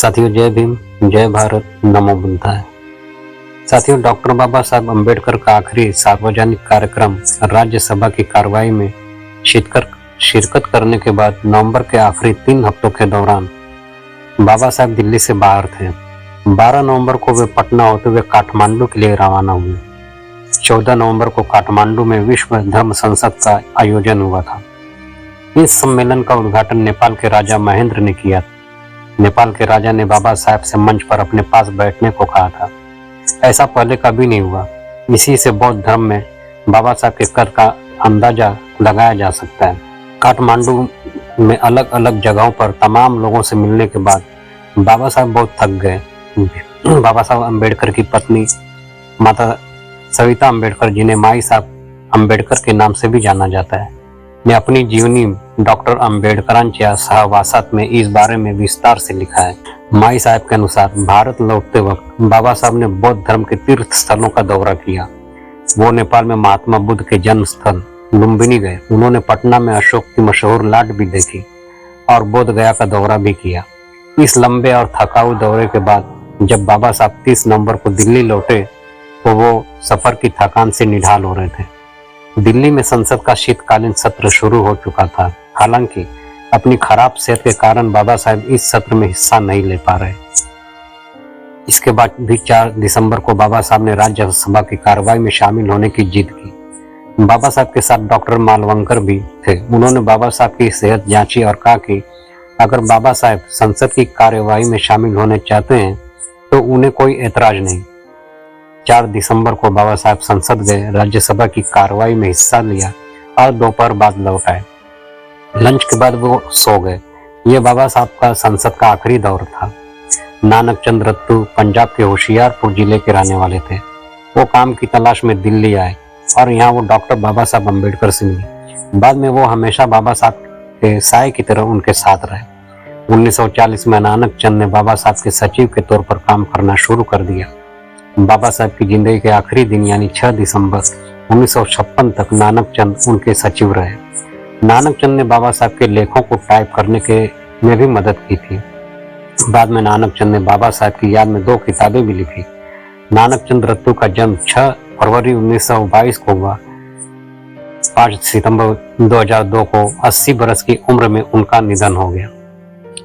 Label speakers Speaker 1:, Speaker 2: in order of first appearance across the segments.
Speaker 1: साथियों, जय भीम, जय भारत, नमो बुद्धाय। साथियों, डॉक्टर बाबा साहब अम्बेडकर का आखिरी सार्वजनिक कार्यक्रम राज्यसभा की कार्रवाई में शिरकत करने के बाद नवंबर के आखिरी 3 हफ्तों के दौरान बाबा साहब दिल्ली से बाहर थे। 12 नवंबर को वे पटना होते हुए काठमांडू के लिए रवाना हुए। 14 नवंबर को काठमांडू में विश्व धर्म संसद का आयोजन हुआ था। इस सम्मेलन का उद्घाटन नेपाल के राजा महेंद्र ने किया। नेपाल के राजा ने बाबा साहब से मंच पर अपने पास बैठने को कहा था। ऐसा पहले कभी नहीं हुआ। इसी से बौद्ध धर्म में बाबा साहब के कद का अंदाजा लगाया जा सकता है। काठमांडू में अलग अलग जगहों पर तमाम लोगों से मिलने के बाद बाबा साहब बहुत थक गए। बाबा साहब अम्बेडकर की पत्नी माता सविता अम्बेडकर, जिन्हें माई साहब अम्बेडकर के नाम से भी जाना जाता है, ने अपनी जीवनी डॉक्टर अम्बेडकरांच्या सहवासात में इस बारे में विस्तार से लिखा है। माई साहब के अनुसार भारत लौटते वक्त बाबा साहब ने बौद्ध धर्म के तीर्थ स्थलों का दौरा किया। वो नेपाल में महात्मा बुद्ध के जन्म स्थल लुम्बिनी गए। उन्होंने पटना में अशोक की मशहूर लाट भी देखी और बोध गया का दौरा भी किया। इस लंबे और थकाऊ दौरे के बाद जब बाबा साहब 30 नवंबर को दिल्ली लौटे तो वो सफर की थकान से निढाल हो रहे थे। दिल्ली में संसद का शीतकालीन सत्र शुरू हो चुका था। हालांकि अपनी खराब सेहत के कारण बाबा साहब इस सत्र में हिस्सा नहीं ले पा रहे। इसके बाद भी 4 दिसंबर को बाबा साहब ने राज्यसभा की कार्रवाई में शामिल होने की जिद की। बाबा साहब के साथ डॉक्टर मालवंकर भी थे। उन्होंने बाबा साहब की सेहत जांची और कहा कि अगर बाबा साहब संसद की कार्यवाही में शामिल होने चाहते हैं तो उन्हें कोई एतराज नहीं। 4 दिसंबर को बाबा साहब संसद गए, राज्यसभा की कार्रवाई में हिस्सा लिया और दोपहर बाद लौट आए। लंच के बाद वो सो गए। ये बाबा साहब का संसद का आखिरी दौर था। नानक चंद रत्तू पंजाब के होशियारपुर जिले के रहने वाले थे। वो काम की तलाश में दिल्ली आए और यहाँ वो डॉक्टर बाबा साहब अम्बेडकर से मिले। बाद में वो हमेशा बाबा साहब के साय की तरह उनके साथ रहे। 1940 में नानक चंद ने बाबा साहब के सचिव के तौर पर काम करना शुरू कर दिया। बाबा साहब की जिंदगी के आखिरी दिन यानी 6 दिसंबर 1956 तक नानक चंद उनके सचिव रहे। नानक चंद ने बाबा साहब के लेखों को टाइप करने में भी मदद की थी। बाद में नानक चंद ने बाबा साहब की याद में 2 किताबें भी लिखी। नानक चंद रत्तू का जन्म 6 फरवरी 1922 को हुआ। 5 सितंबर 2002 को 80 बरस की उम्र में उनका निधन हो गया।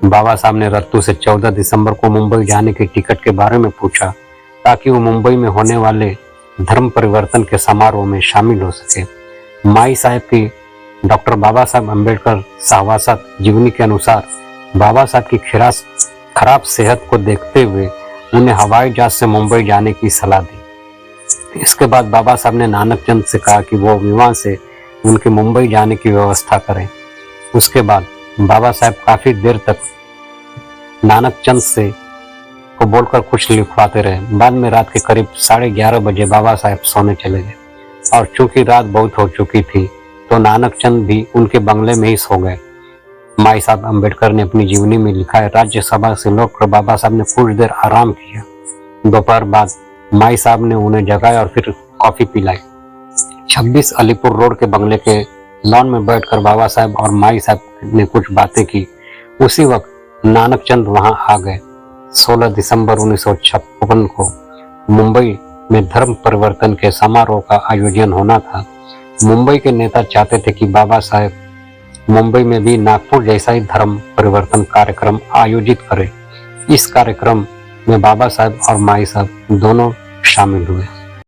Speaker 1: बाबा साहब ने रत्तू से 14 दिसंबर को मुंबई जाने की टिकट के बारे में पूछा ताकि वो मुंबई में होने वाले धर्म परिवर्तन के समारोह में शामिल हो सके। माई साहब की डॉक्टर बाबा साहब अम्बेडकर सहवासात जीवनी के अनुसार बाबा साहब की खराब सेहत को देखते हुए उन्हें हवाई जहाज से मुंबई जाने की सलाह दी। इसके बाद बाबा साहब ने नानक चंद से कहा कि वो विमान से उनके मुंबई जाने की व्यवस्था करें। उसके बाद बाबा साहब काफी देर तक नानक चंद से को बोलकर कुछ लिखवाते रहे। बाद में रात के करीब 11:30 बजे बाबा साहब सोने चले गए और चूंकि रात बहुत हो चुकी थी तो नानक चंद भी उनके बंगले में ही सो गए। माई साहब अम्बेडकर ने अपनी जीवनी में लिखा है, राज्यसभा से लौटकर बाबा साहब ने कुछ देर आराम किया। दोपहर बाद माई साहब ने उन्हें जगाया और फिर कॉफी पिलाई। 26 अलीपुर रोड के बंगले के लॉन में बैठकर बाबा साहब और माई साहब ने कुछ बातें की। उसी वक्त नानक चंद वहां आ गए। 16 दिसंबर 1956 को मुंबई में धर्म परिवर्तन के समारोह का आयोजन होना था। मुंबई के नेता चाहते थे कि बाबा साहब मुंबई में भी नागपुर जैसा ही धर्म परिवर्तन कार्यक्रम आयोजित करें। इस कार्यक्रम में बाबा साहब और माई साहब दोनों शामिल हुए।